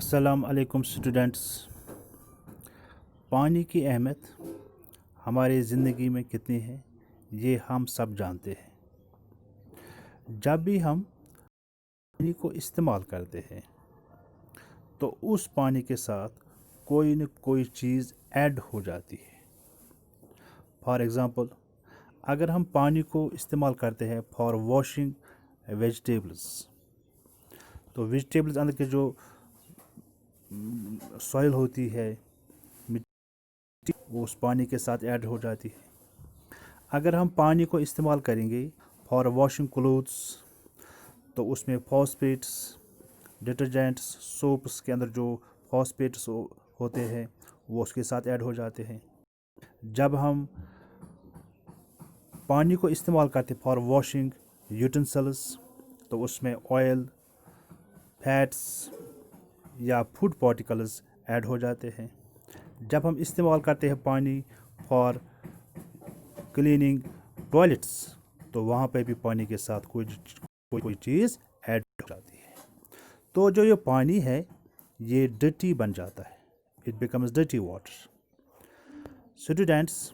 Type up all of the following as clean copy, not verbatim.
अस्सलाम अलैकुम स्टूडेंट्स। पानी की अहमियत हमारी ज़िंदगी में कितनी है ये हम सब जानते हैं। जब भी हम पानी को इस्तेमाल करते हैं तो उस पानी के साथ कोई न कोई चीज़ ऐड हो जाती है। फॉर एग्ज़ाम्पल, अगर हम पानी को इस्तेमाल करते हैं फॉर वॉशिंग वेजिटेबल्स, तो वेजिटेबल्स अंदर के जो सॉइल होती है, मिट्टी, वो उस पानी के साथ ऐड हो जाती है। अगर हम पानी को इस्तेमाल करेंगे फॉर वॉशिंग क्लोथ्स, तो उसमें फॉस्फेट्स, डिटर्जेंट्स, सोप्स के अंदर जो फॉस्फेट्स होते हैं वो उसके साथ ऐड हो जाते हैं। जब हम पानी को इस्तेमाल करते फॉर वॉशिंग यूटेंसिल्स, तो उसमें ऑयल, फैट्स या फूड पार्टिकल्स ऐड हो जाते हैं। जब हम इस्तेमाल करते हैं पानी फॉर क्लीनिंग टॉयलेट्स, तो वहाँ पे भी पानी के साथ कोई चीज़ ऐड हो जाती है। तो जो ये पानी है ये डर्टी बन जाता है, it becomes dirty water. Students,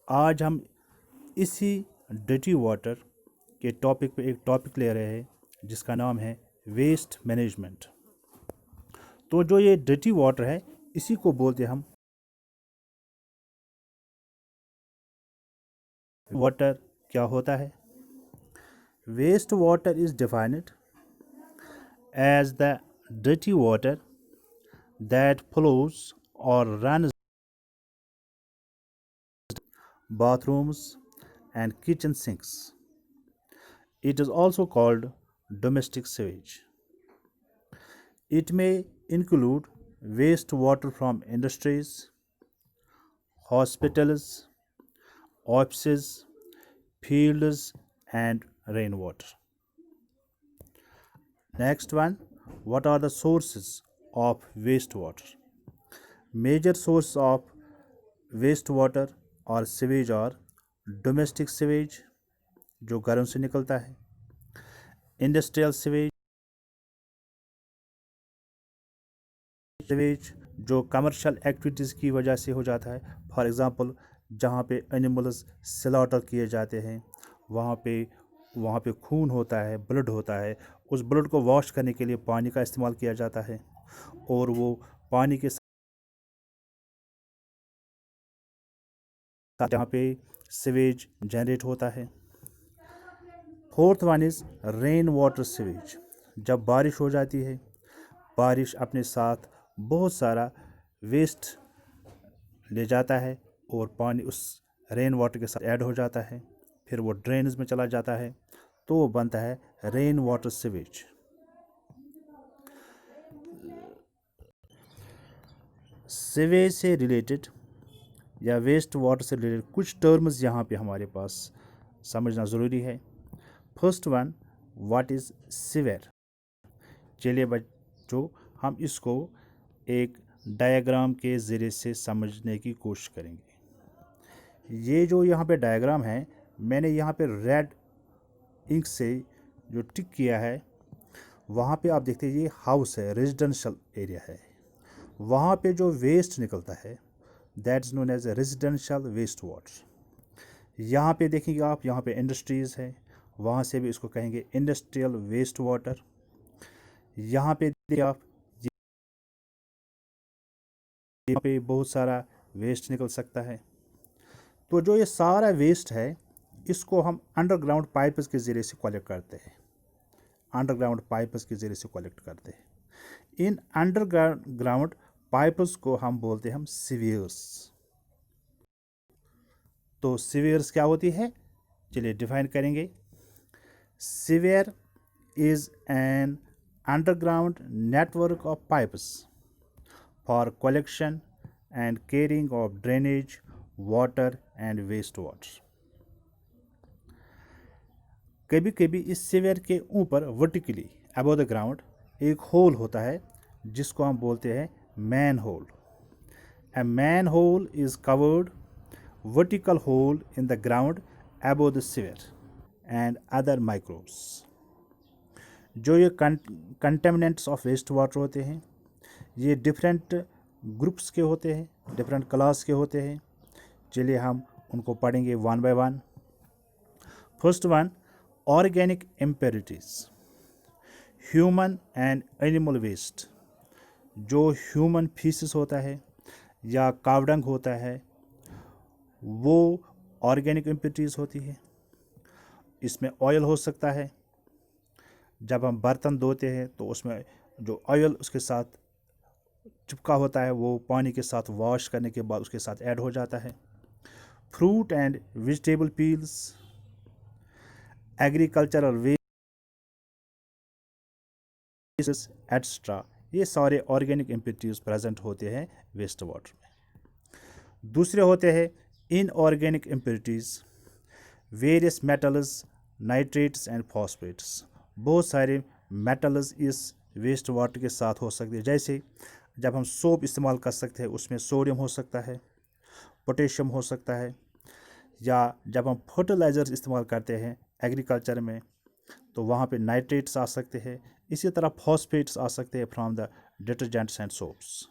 आज हम इसी डर्टी वाटर के टॉपिक पे एक टॉपिक ले रहे हैं जिसका नाम है वेस्ट मैनेजमेंट। तो जो ये डर्टी वाटर है इसी को बोलते हैं हम वाटर। क्या होता है? Waste water is defined as the dirty water that flows or runs bathrooms and kitchen sinks. It is also called domestic sewage. It may include wastewater from industries, hospitals, offices, fields, and rainwater. Next one, what are the sources of wastewater? Major sources of wastewater और sewage और domestic sewage जो घरों से निकलता है, industrial sewage जो commercial activities की वजह से हो जाता है। फॉर एग्ज़ाम्पल, जहाँ पे एनिमल्स स्लॉटर किए जाते हैं वहाँ पे खून होता है, ब्लड होता है, उस ब्लड को वॉश करने के लिए पानी का इस्तेमाल किया जाता है और वो पानी के साथ जहाँ पे सीवेज जनरेट होता है। Fourth one is rain water sewage. जब बारिश हो जाती है, बारिश अपने साथ बहुत सारा वेस्ट ले जाता है और पानी उस रेन वाटर के साथ ऐड हो जाता है, फिर वो ड्रेनेज में चला जाता है, तो वो बनता है रेन वाटर सीवेज। सीवेज से रिलेटेड या वेस्ट वाटर से रिलेटेड कुछ टर्म्स यहाँ पे हमारे पास समझना ज़रूरी है। First one, what is sewer. चलिए बच्चों, हम इसको एक डायग्राम के ज़रिए से समझने की कोशिश करेंगे। ये जो यहाँ पे डायग्राम है, मैंने यहाँ पे रेड इंक से जो टिक किया है, वहाँ पे आप देखते हैं ये हाउस है, रेजिडेंशियल एरिया है। वहाँ पे जो वेस्ट निकलता है that is known as residential waste water. यहाँ पे देखेंगे आप, यहाँ पे इंडस्ट्रीज़ है, वहाँ से भी इसको कहेंगे इंडस्ट्रियल वेस्ट वाटर। यहाँ पे देखिए आप, यहाँ पे बहुत सारा वेस्ट निकल सकता है। तो जो ये सारा वेस्ट है इसको हम अंडरग्राउंड पाइप्स के ज़रिए से कलेक्ट करते हैं, अंडरग्राउंड पाइप्स के ज़रिए से कलेक्ट करते हैं। इन अंडरग्राउंड पाइप्स को हम बोलते हैं हम सीवियर्स। तो सीवियर्स क्या होती है, चलिए डिफाइन करेंगे। Sewer is an underground network of pipes for collection and carrying of drainage water and waste water. कभी कभी इस सीवियर के ऊपर वर्टिकली अबव द ग्राउंड एक होल होता है जिसको हम बोलते हैं manhole. A manhole is covered vertical hole in the ground above the sewer and other microbes. जो ये कंटेमिनेंट्स ऑफ वेस्ट वाटर होते हैं, ये डिफरेंट ग्रुप्स के होते हैं, डिफरेंट क्लास के होते हैं। चलिए हम उनको पढ़ेंगे one by one. First one, organic impurities, human and animal waste. जो ह्यूमन फीसिस होता है या कावडंग होता है वो ऑर्गेनिक इम्प्योरिटीज़ होती है। इसमें ऑयल हो सकता है, जब हम बर्तन धोते हैं तो उसमें जो ऑयल उसके साथ चिपका होता है वो पानी के साथ वॉश करने के बाद उसके साथ ऐड हो जाता है। Fruit and vegetable peels, agricultural waste etcetera, ये सारे ऑर्गेनिक इम्प्योरिटीज प्रेजेंट होते हैं वेस्ट वाटर में। दूसरे होते हैं inorganic impurities, various metals, nitrates and phosphates. बहुत सारे मेटल्स इस वेस्ट वाटर के साथ हो सकते हैं। जैसे जब हम सोप इस्तेमाल कर सकते हैं उसमें सोडियम हो सकता है, पोटेशियम हो सकता है, या जब हम फर्टिलाइज़र्स इस्तेमाल करते हैं एग्रीकल्चर में तो वहाँ पे नाइट्रेट्स आ सकते हैं। इसी तरह फॉस्फेट्स आ सकते हैं from the detergents and soaps.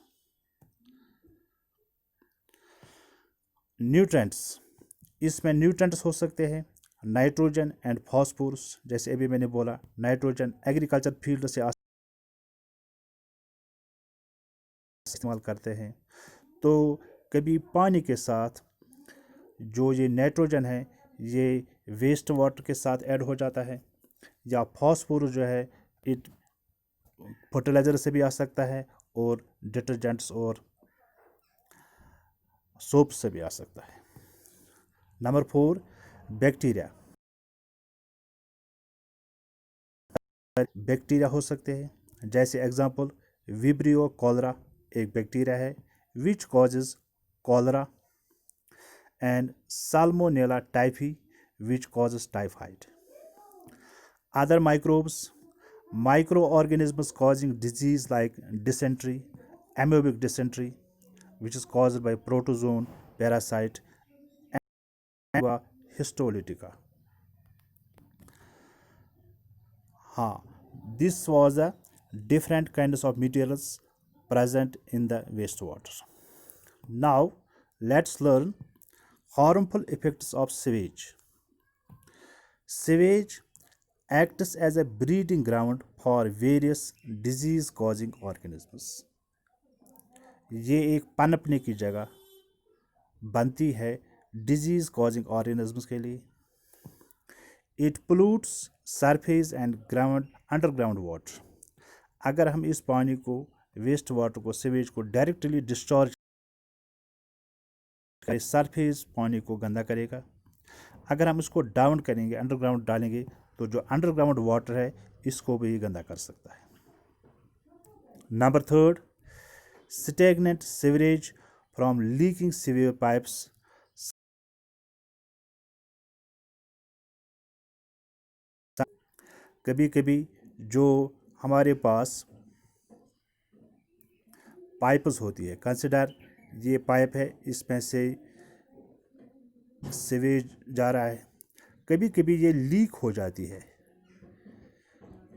Nutrients, इसमें न्यूट्रेंट्स हो सकते हैं नाइट्रोजन एंड फॉस्फोरस। जैसे अभी मैंने बोला नाइट्रोजन एग्रीकल्चर फील्ड से इस्तेमाल करते हैं। तो कभी पानी के साथ जो ये नाइट्रोजन है ये वेस्ट वाटर के साथ ऐड हो जाता है, या फॉस्फोरस जो है इट फर्टिलाइज़र से भी आ सकता है और डिटर्जेंट्स और सोप से भी आ सकता है। Number 4, bacteria. बैक्टीरिया हो सकते हैं, जैसे एग्जांपल विब्रियो कॉलरा एक बैक्टीरिया है which causes cholera, and salmonella typhi which causes typhoid. Other microbes, microorganisms causing disease like dysentery, amoebic dysentery, which is caused by protozoan parasite, and histolytica. This was a different kinds of materials present in the wastewater. Now let's learn harmful effects of sewage. Sewage acts as a breeding ground for various disease causing organisms. ये एक पनपने की जगह बनती है disease causing organisms के लिए। It pollutes surface and ground underground water. अगर हम इस पानी को वेस्ट वाटर को सीवेज को डायरेक्टली डिस्चार्ज करें सरफेस पानी को गंदा करेगा। अगर हम इसको डाउन करेंगे अंडरग्राउंड डालेंगे तो जो अंडरग्राउंड वाटर है इसको भी गंदा कर सकता है। Number 3, stagnant sewerage from leaking sewer pipes. कभी कभी जो हमारे पास पाइप्स होती है, कंसिडर ये पाइप है इसमें से सीवेज जा रहा है, कभी कभी ये लीक हो जाती है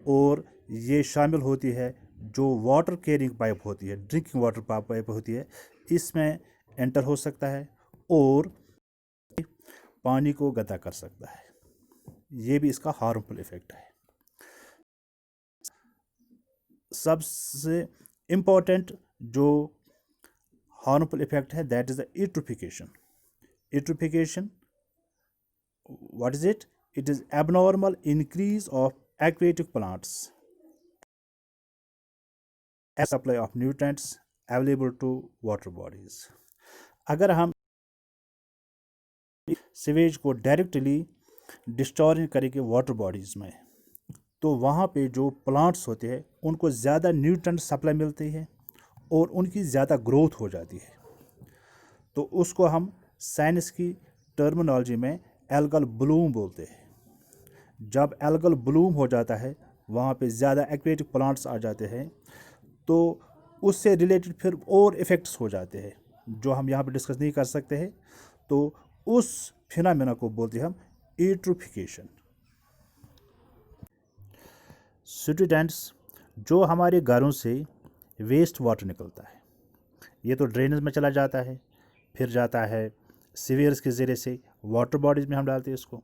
और ये शामिल होती है जो वाटर कैरिंग पाइप होती है, ड्रिंकिंग वाटर पाइप होती है, इसमें एंटर हो सकता है और पानी को गंदा कर सकता है। ये भी इसका हार्मफुल इफेक्ट है। सबसे इम्पोर्टेंट जो हार्मफुल इफेक्ट है that is the eutrophication. Eutrophication, what is it? It is abnormal increase of aquatic plants as supply of nutrients available to water bodies. अगर हम सीवेज को डायरेक्टली डिस्चार्ज करेंगे water bodies में तो वहाँ पे जो प्लांट्स होते हैं उनको ज़्यादा न्यूट्रिएंट सप्लाई मिलती है और उनकी ज़्यादा ग्रोथ हो जाती है। तो उसको हम साइंस की टर्मिनोलॉजी में एल्गल ब्लूम बोलते हैं। जब एल्गल ब्लूम हो जाता है वहाँ पे ज़्यादा एक्वेटिक प्लांट्स आ जाते हैं तो उससे रिलेटेड फिर और इफ़ेक्ट्स हो जाते हैं जो हम यहाँ पे डिस्कस नहीं कर सकते हैं। तो उस फिनोमेना को बोलते हैं हम यूट्रोफिकेशन। स्टूडेंट्स, जो हमारे घरों से वेस्ट वाटर निकलता है। ये तो ड्रेनेज में चला जाता है, फिर जाता है सीवियर्स के ज़रिए से वाटर बॉडीज़ में हम डालते हैं इसको,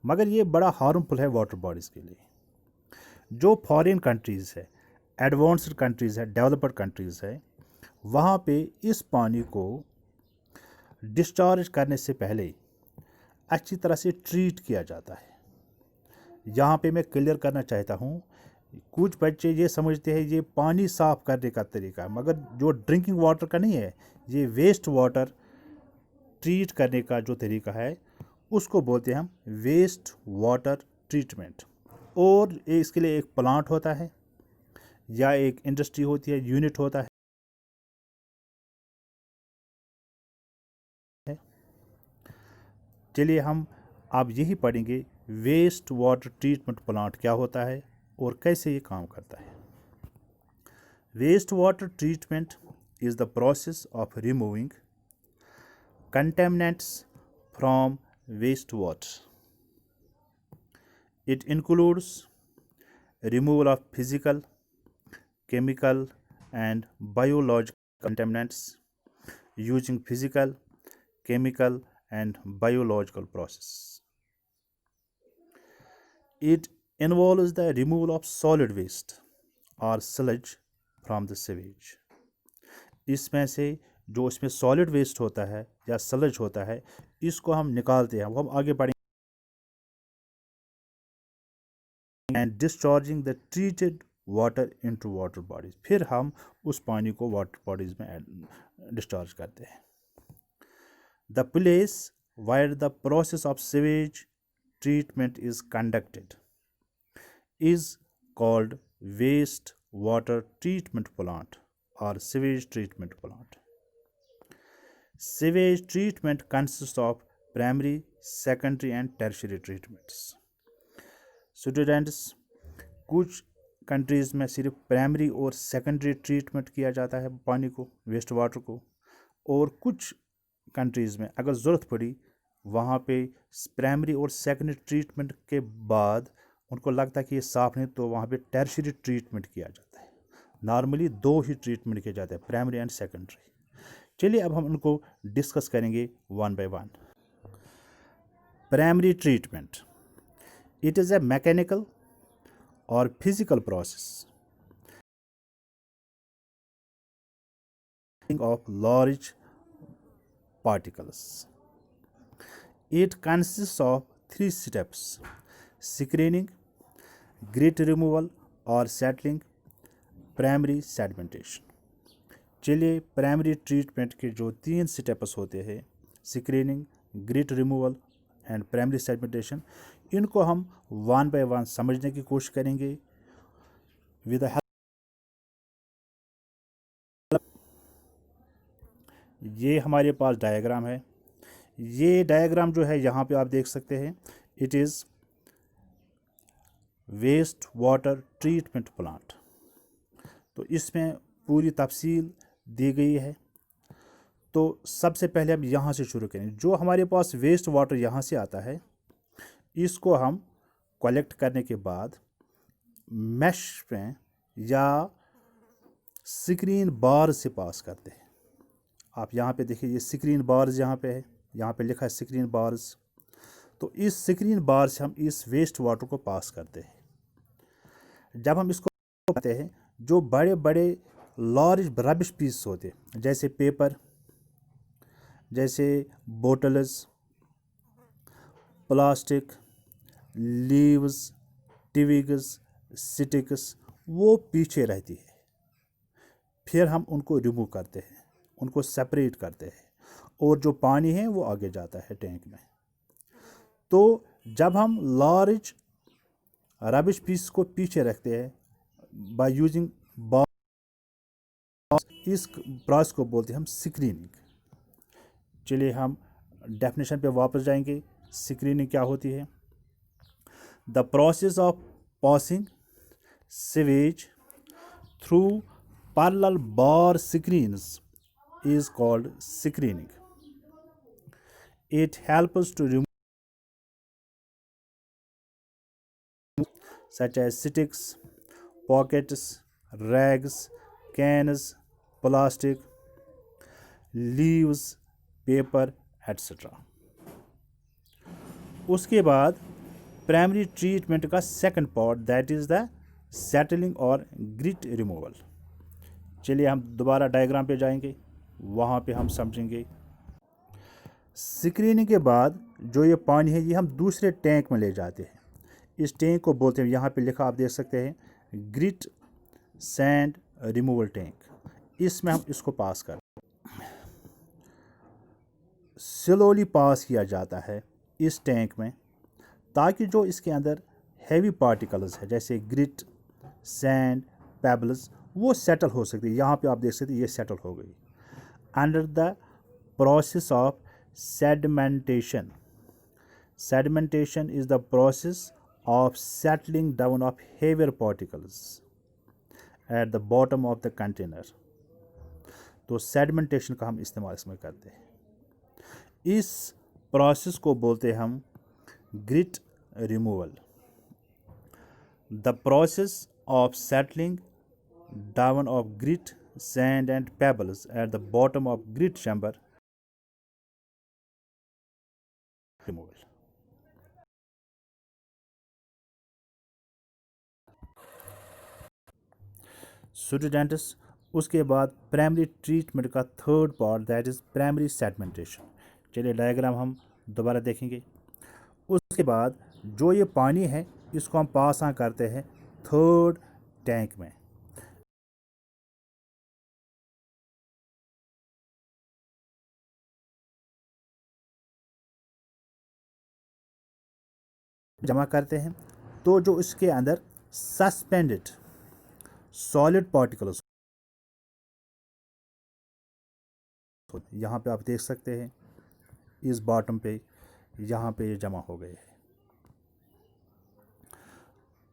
मगर ये बड़ा हार्मफुल है वाटर बॉडीज़ के लिए। जो फॉरेन कंट्रीज़ है, एडवांस्ड कंट्रीज़ है, डेवलप्ड कंट्रीज़ है, वहाँ पे इस पानी को डिस्चार्ज करने से पहले अच्छी तरह से ट्रीट किया जाता है। यहाँ पे मैं क्लियर करना चाहता हूँ, कुछ बच्चे ये समझते हैं ये पानी साफ़ करने का तरीका है, मगर जो ड्रिंकिंग वाटर का नहीं है, ये वेस्ट वाटर ट्रीट करने का जो तरीका है उसको बोलते हैं हम वेस्ट वाटर ट्रीटमेंट। और इसके लिए एक प्लांट होता है या एक इंडस्ट्री होती है, यूनिट होता है। चलिए हम अब यही पढ़ेंगे वेस्ट वाटर ट्रीटमेंट प्लांट क्या होता है और कैसे ये काम करता है। Waste water treatment is the process of removing contaminants from wastewater. It includes removal of physical, chemical, and biological contaminants using physical, chemical, and biological process. It involves the removal of solid waste or sludge from the sewage. इसमें से जो इसमें solid waste होता है या sludge होता है, इसको हम निकालते हैं, वो हम आगे बढ़ेंगे। And discharging the treated water into water bodies, फिर हम उस पानी को वाटर बॉडीज में डिस्चार्ज करते हैं। The place where the process of sewage treatment is conducted is called waste water treatment plant or sewage treatment plant. Sewage treatment consists of primary, secondary and tertiary treatments. Students, कुछ countries में सिर्फ primary और secondary treatment किया जाता है पानी को, waste water को, और कुछ कंट्रीज़ में अगर ज़रूरत पड़ी वहाँ पे प्राइमरी और सेकेंडरी ट्रीटमेंट के बाद उनको लगता है कि ये साफ़ नहीं, तो वहाँ पे टर्शियरी ट्रीटमेंट किया जाता है। नॉर्मली दो ही ट्रीटमेंट किए जाते हैं, प्राइमरी एंड सेकेंडरी। चलिए अब हम उनको डिस्कस करेंगे one by one. Primary treatment, it is a mechanical और physical process of large particles. It consists of 3 steps: screening, grit removal or settling, primary sedimentation. चलिए प्राइमरी ट्रीटमेंट के जो 3 steps होते हैं, screening, grit removal and primary sedimentation, इनको हम one by one समझने की कोशिश करेंगे विद हेल्प। ये हमारे पास डायग्राम है। ये डायग्राम जो है यहाँ पे आप देख सकते हैं, it is waste water treatment plant. तो इसमें पूरी तफसील दी गई है। तो सबसे पहले हम यहाँ से शुरू करें। जो हमारे पास वेस्ट वाटर यहाँ से आता है, इसको हम कलेक्ट करने के बाद मैश में या स्क्रीन बार से पास करते हैं। आप यहाँ पे देखिए, ये स्क्रीन बार्स यहाँ पे है, यहाँ पे लिखा है स्क्रीन बार्स। तो इस स्क्रीन बार से हम इस वेस्ट वाटर को पास करते हैं। जब हम इसको करते हैं, जो बड़े बड़े लार्ज रबिश पीस होते हैं, जैसे पेपर, जैसे बोटल्स, प्लास्टिक, लीव्स, टिविग्स, स्टिक्स, वो पीछे रहती है। फिर हम उनको रिमूव करते हैं, उनको सेपरेट करते हैं, और जो पानी है वो आगे जाता है टैंक में। तो जब हम लार्ज रबिश पीस को पीछे रखते हैं बाय यूजिंग बार, इस प्रोसेस को बोलते हैं हम स्क्रीनिंग। चलिए हम डेफिनेशन पे वापस जाएंगे। स्क्रीनिंग क्या होती है? The process of passing sewage through parallel bar screens is called screening. It helps to remove such as sticks, pockets, rags, cans, plastic, leaves, paper etcetera. उसके बाद प्राइमरी ट्रीटमेंट का second part that is the settling और grit removal. चलिए हम दोबारा diagram पे जाएंगे, वहाँ पे हम समझेंगे। स्क्रीनिंग के बाद जो ये पानी है ये हम दूसरे टैंक में ले जाते हैं। इस टैंक को बोलते हैं, यहाँ पे लिखा आप देख सकते हैं, ग्रिट सैंड रिमूवल टैंक। इसमें हम इसको पास कर स्लोली पास किया जाता है इस टैंक में, ताकि जो इसके अंदर हैवी पार्टिकल्स है जैसे ग्रिट, सैंड, पेबल्स, वो सेटल हो सकती है। यहाँ पे आप देख सकते हैं ये सेटल हो गई under the process of sedimentation. Sedimentation is the process of settling down of heavier particles at the bottom of the container। तो सेडिमेंटेशन का हम इस्तेमाल इसमें करते हैं। इस प्रोसेस को बोलते हैं हम grit removal. The process of settling down of grit, sand and pebbles at the bottom of grit chamber removal. Students, उसके बाद प्राइमरी ट्रीटमेंट का third part that is primary sedimentation. चलिए डायग्राम हम दोबारा देखेंगे। उसके बाद जो ये पानी है इसको हम पास ऑन करते हैं थर्ड टैंक में। जमा करते हैं तो जो इसके अंदर सस्पेंडेड सॉलिड पार्टिकल्स, यहाँ पे आप देख सकते हैं इस बॉटम पे, यहाँ पे ये जमा हो गए हैं।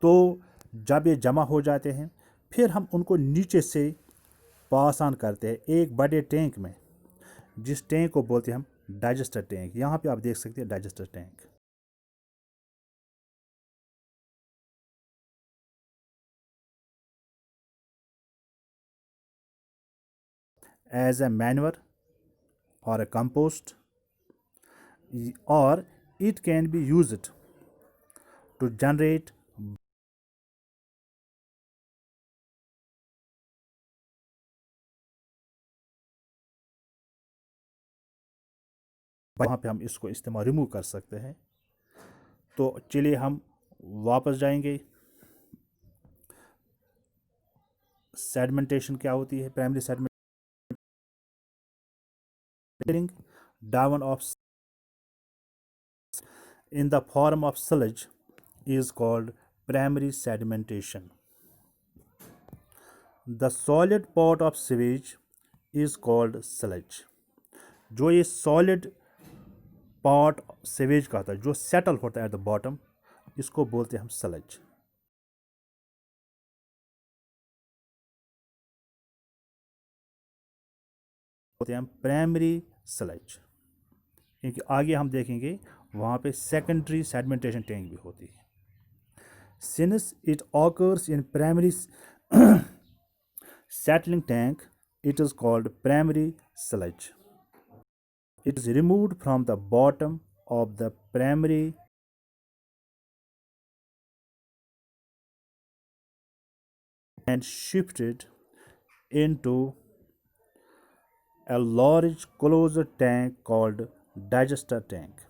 तो जब ये जमा हो जाते हैं फिर हम उनको नीचे से पास ऑन करते हैं एक बड़े टैंक में, जिस टैंक को बोलते हैं हम डाइजेस्टर टैंक। यहाँ पे आप देख सकते हैं digester tank. As a manure or a compost, or it can be used to generate वहाँ पे हम इसको इस्तेमाल रिमूव कर सकते हैं। तो चलिए हम वापस जाएंगे। सेडिमेंटेशन क्या होती है? Primary sedimentation down of in the form of sludge is called primary sedimentation. The solid part of sewage is called sludge। जो ये solid part sewage का होता है, जो settle होता है at the bottom, इसको बोलते हैं हम sludge। बोलते हैं हम primary sludge। क्योंकि आगे हम देखेंगे वहाँ पे secondary sedimentation tank भी होती है। Since it occurs in primary settling tank, it is called primary sludge। It is removed from the bottom of the primary and shifted into a large closed tank called digester tank।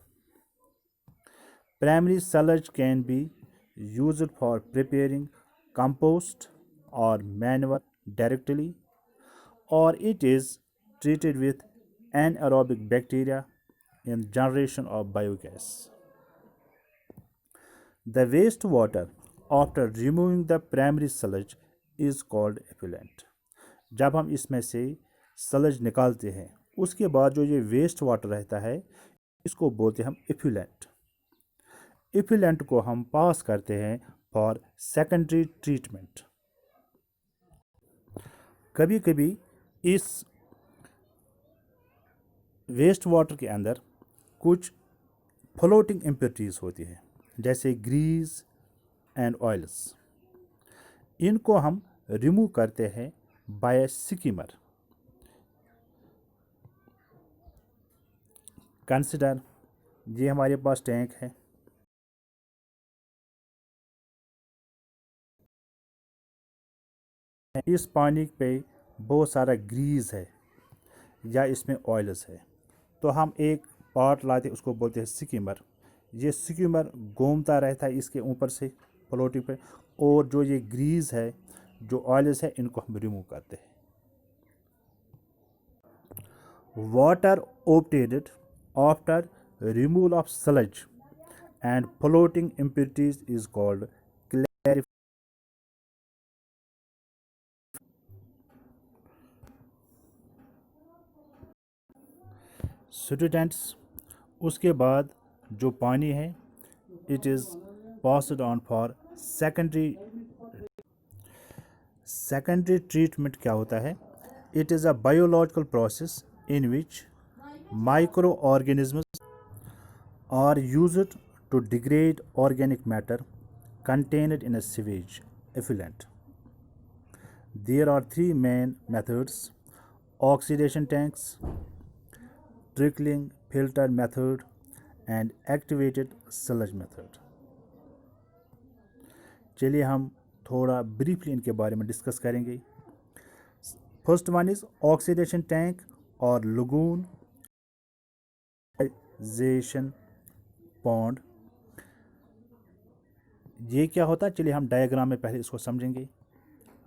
Primary sludge can be used for preparing compost or manure directly, or it is treated with anaerobic bacteria in generation of biogas। The wastewater after removing the primary sludge is called effluent। जब हम इसमें से sludge निकालते हैं उसके बाद जो ये वेस्ट वाटर रहता है इसको बोलते हैं हम इफ्यूलेंट। इफ्यूलेंट को हम पास करते हैं फॉर सेकेंडरी ट्रीटमेंट। कभी कभी इस वेस्ट वाटर के अंदर कुछ फ्लोटिंग इम्प्योरिटीज़ होती है जैसे ग्रीस एंड ऑयल्स। इनको हम रिमूव करते हैं by a skimmer. कंसिडर, ये हमारे पास टैंक है, इस पानी पे बहुत सारा ग्रीस है या इसमें ऑयल्स है, तो हम एक पार्ट लाते उसको बोलते हैं स्किमर। ये स्किमर घूमता रहता है इसके ऊपर से फ्लोटिंग पे, और जो ये ग्रीस है, जो ऑयल्स है, इनको हम रिमूव करते हैं। Water obtained after removal of sludge and floating impurities is called clarification. Students, उसके बाद जो पानी है, it is passed on for secondary treatment. क्या होता है? It is a biological process in which micro organisms are used to degrade organic matter contained in a sewage effluent. There are three main methods: oxidation tanks, trickling filter method, and activated sludge method. चलिए हम थोड़ा briefly इनके बारे में discuss करेंगे। First one is oxidation tank और lagoon pond. ये क्या होता है? चलिए हम डायग्राम में पहले इसको समझेंगे।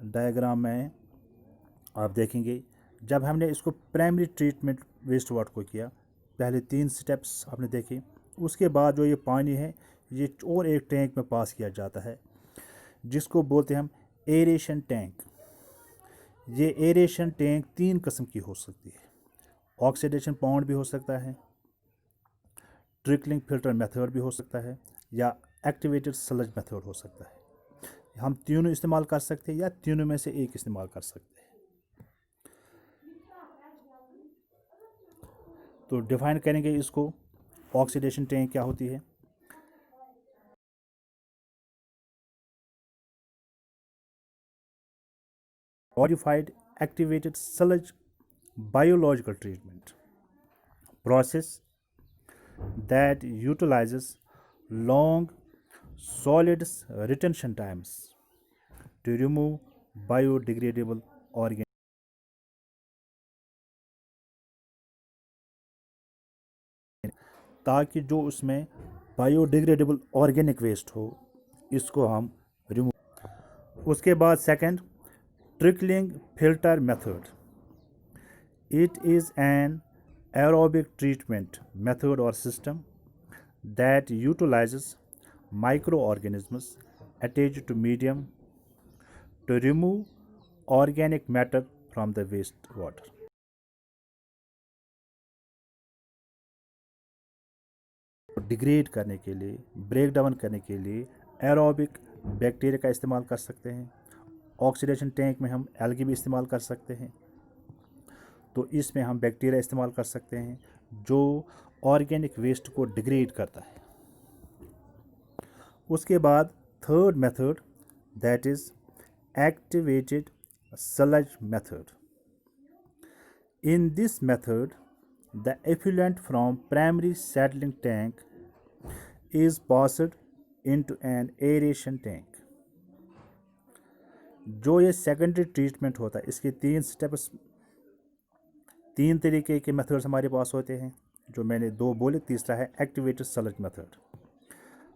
डायग्राम में आप देखेंगे, जब हमने इसको प्राइमरी ट्रीटमेंट वेस्ट वाटर को किया, पहले 3 स्टेप्स आपने देखे। उसके बाद जो ये पानी है, ये और एक टैंक में पास किया जाता है जिसको बोलते हैं हम एरेशन टैंक। ये एरेशन टैंक 3 किस्म की हो सकती है। ऑक्सीडेशन पॉन्ड भी हो सकता है, ट्रिकलिंग फिल्टर मेथड भी हो सकता है, या एक्टिवेटेड स्लज मेथड हो सकता है। हम तीनों इस्तेमाल कर सकते हैं या तीनों में से एक इस्तेमाल कर सकते हैं। तो डिफाइन करेंगे इसको, ऑक्सीडेशन टैंक क्या होती है। Modified activated sludge biological treatment process that utilizes long solids retention times to remove biodegradable organisms, ताकि जो उसमें बायोडिग्रेडेबल ऑर्गेनिक वेस्ट हो, इसको हम रिमूव। उसके बाद second, trickling filter method. It is an aerobic treatment method or system that utilizes microorganisms attached to medium to remove organic matter from the wastewater. Degrade करने के लिए, ब्रेक डाउन करने के लिए एरोबिक बैक्टीरिया का इस्तेमाल कर सकते हैं। ऑक्सीडेशन टैंक में हम एल्गी भी इस्तेमाल कर सकते हैं। तो इसमें हम बैक्टीरिया इस्तेमाल कर सकते हैं जो ऑर्गेनिक वेस्ट को डिग्रेड करता है। उसके बाद third method, that is activated sludge method. In this method, the effluent from primary settling tank is passed into an aeration tank. जो ये सेकेंडरी ट्रीटमेंट होता है, इसके 3 स्टेप्स, 3 तरीके के मेथड्स हमारे पास होते हैं, जो मैंने 2 बोले, तीसरा है activated sludge method.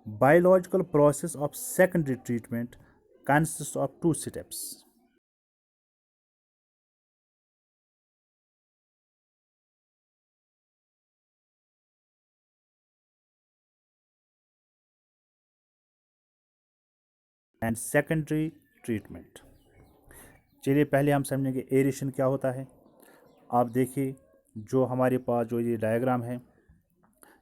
Biological process of secondary treatment consist of 2 steps. And secondary treatment. चलिए पहले हम समझेंगे एरेशन क्या होता है। आप देखिए, जो हमारे पास जो ये डायग्राम है,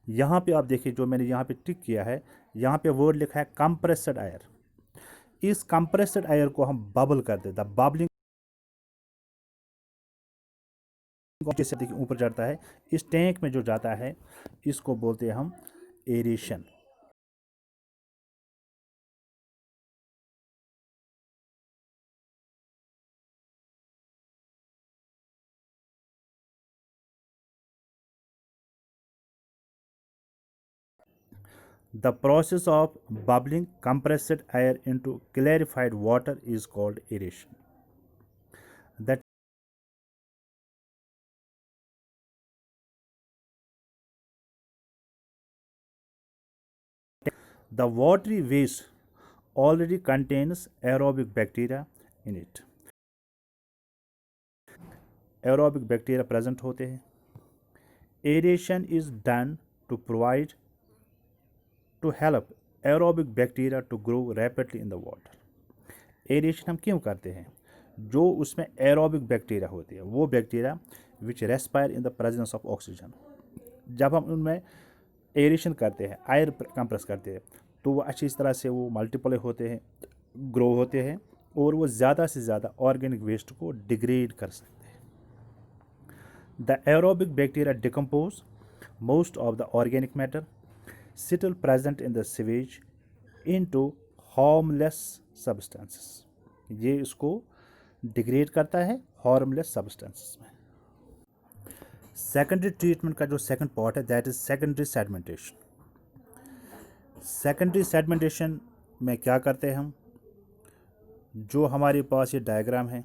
यहाँ पे आप देखिए, जो मैंने यहाँ पे टिक किया है, यहाँ पे वर्ड लिखा है कंप्रेस्ड एयर। इस कंप्रेस्ड एयर को हम बबल कर देते, बबलिंग जैसे देखिए ऊपर चढ़ता है, इस टैंक में जो जाता है, इसको बोलते हैं हम aeration. The process of bubbling compressed air into clarified water is called aeration. That the watery waste already contains aerobic bacteria in it. Aerobic bacteria present होते हैं. Aeration is done to provide to help aerobic bacteria to grow rapidly in the water. Aeration हम क्यों करते हैं? जो उसमें aerobic bacteria होती है, वो bacteria which respire in the presence of oxygen, जब हम उनमें एरेशन करते हैं, एयर कंप्रेस करते हैं, तो वो अच्छी तरह से वो मल्टीप्लाई होते हैं, ग्रो होते हैं और वो ज़्यादा से ज़्यादा ऑर्गेनिक वेस्ट को डिग्रेड कर सकते हैं. The aerobic bacteria decompose most of the organic matter still present in the sewage into harmless substances. ये इसको डिग्रेड करता है हार्मलेस सब्सटेंसेस में. सेकेंडरी ट्रीटमेंट का जो सेकंड पार्ट है that is secondary sedimentation. Secondary sedimentation में क्या करते हैं हम? जो हमारे पास ये डायग्राम है,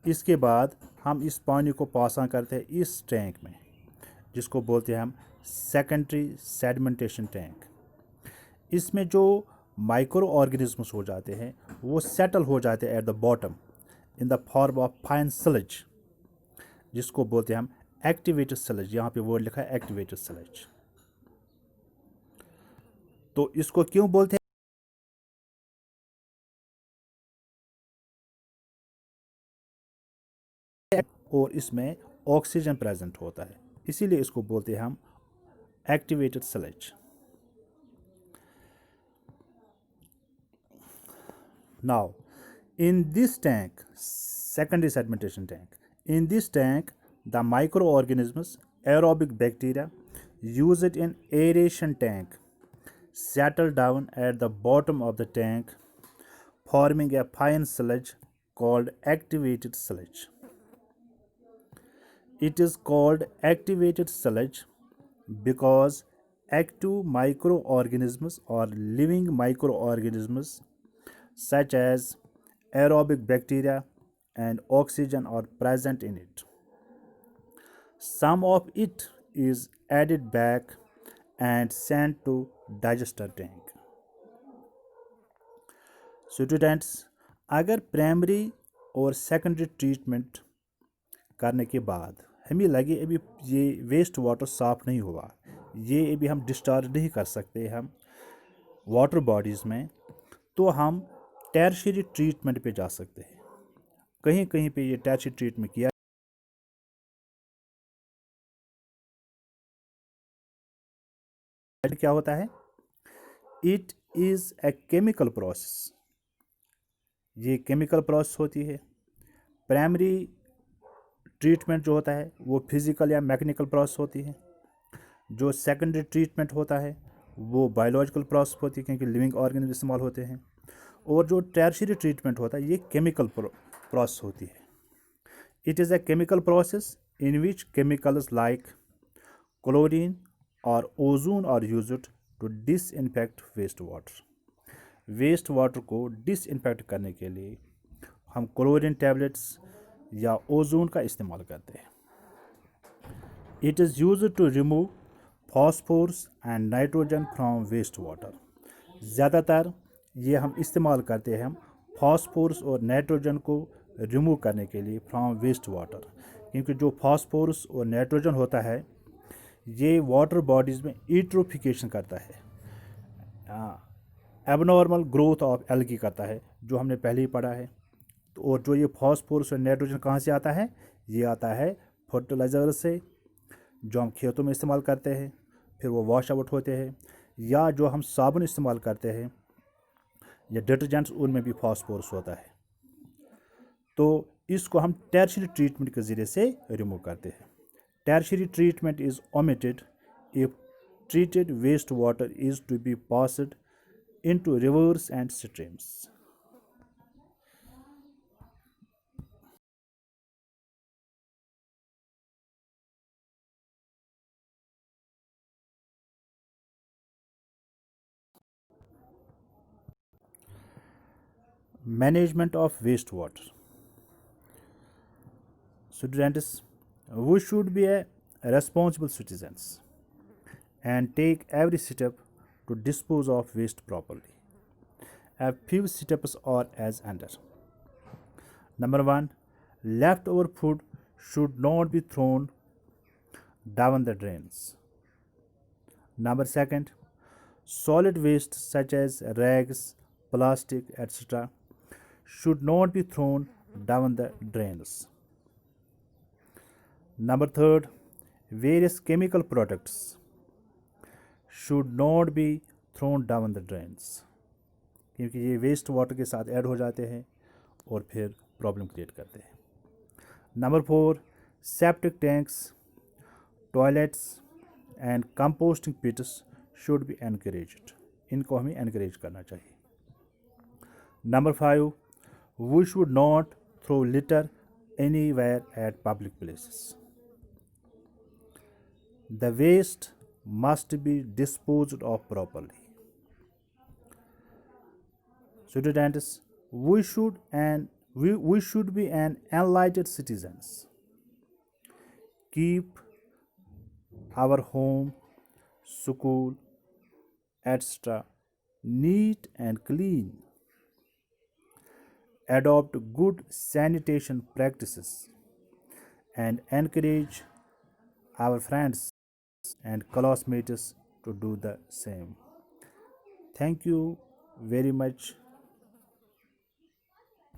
इसके बाद हम इस पानी को पास ऑन करते हैं इस टैंक में, जिसको बोलते हैं हम सेकेंडरी सेडिमेंटेशन टैंक. इसमें जो माइक्रो ऑर्गेनिजम्स हो जाते हैं वो सेटल हो जाते हैं at the bottom in the form of fine sludge, जिसको बोलते हैं हम एक्टिवेटेड सलज. यहाँ पे वर्ड लिखा है एक्टिवेटेड सलज. तो इसको क्यों बोलते हैं? और इसमें ऑक्सीजन प्रेजेंट होता है, इसीलिए इसको बोलते हैं हम activated सलज. Now, in this tank, secondary sedimentation tank, in this tank, the microorganisms, aerobic bacteria, use it in aeration tank, settle down at the bottom of the tank, forming a fine sludge called activated sludge. It is called activated sludge because active microorganisms or living microorganisms such as aerobic bacteria and oxygen are present in it. Some of it is added back and sent to digester tank. Students, अगर primary और secondary treatment करने के बाद हमें लगे अभी ये waste water साफ़ नहीं हुआ, ये अभी हम डिस्चार्ज नहीं कर सकते हम वाटर बॉडीज़ में, तो हम टर्शियरी ट्रीटमेंट पे जा सकते हैं. कहीं कहीं पे ये टर्शियरी ट्रीटमेंट किया. क्या होता है? It is a chemical process. ये केमिकल प्रोसेस होती है. प्राइमरी ट्रीटमेंट जो होता है वो फिज़िकल या मैकेनिकल प्रोसेस होती है. जो सेकेंडरी ट्रीटमेंट होता है वो बायोलॉजिकल प्रोसेस होती है, क्योंकि लिविंग ऑर्गेनिज्म इस्तेमाल होते हैं. और जो टर्शियरी ट्रीटमेंट होता है ये केमिकल प्रोसेस होती है. It is a chemical process in which chemicals like chlorine और ozone are used to disinfect waste water. Waste water को डिसइंफेक्ट करने के लिए हम क्लोरीन टैबलेट्स या ओजोन का इस्तेमाल करते हैं. It is used to remove phosphorus and nitrogen from waste water. ज़्यादातर ये हम इस्तेमाल करते हैं हम फॉस्फोरस और नाइट्रोजन को रिमूव करने के लिए फ्रॉम वेस्ट वाटर, क्योंकि जो फॉस्फोरस और नाइट्रोजन होता है ये वाटर बॉडीज़ में यूट्रोफिकेशन करता है, एबनॉर्मल ग्रोथ ऑफ एल्गी करता है, जो हमने पहले ही पढ़ा है. तो और जो ये फॉस्फोरस और नाइट्रोजन कहाँ से आता है? ये आता है फर्टिलाइज़र से, जो हम खेतों में इस्तेमाल करते हैं, फिर वो वॉश आउट होते हैं, या जो हम साबुन इस्तेमाल करते हैं या डिटर्जेंट्स, उनमें भी फॉस्फोरस होता है. तो इसको हम टर्शियरी ट्रीटमेंट के ज़रिए से रिमूव करते हैं. Tertiary treatment is omitted if treated wastewater is to be passed into rivers and streams. management of wastewater. Students, we should be a responsible citizens and take every step to dispose of waste properly. A few steps are as under. Number one, leftover food should not be thrown down the drains. Number second, solid waste such as rags, plastic, etc. should not be thrown down the drains. Number third, various chemical products should not be thrown down the drains, क्योंकि ये waste water के साथ add हो जाते हैं और फिर problem create करते हैं. Number four, septic tanks, toilets and composting pits should be encouraged. इनको हमें एनकरेज करना चाहिए. Number five, we should not throw litter anywhere at public places. The waste must be disposed of properly. Students, we should be an enlightened citizens. Keep our home, school, etc. neat and clean. Adopt good sanitation practices and encourage our friends and classmates to do the same. Thank you very much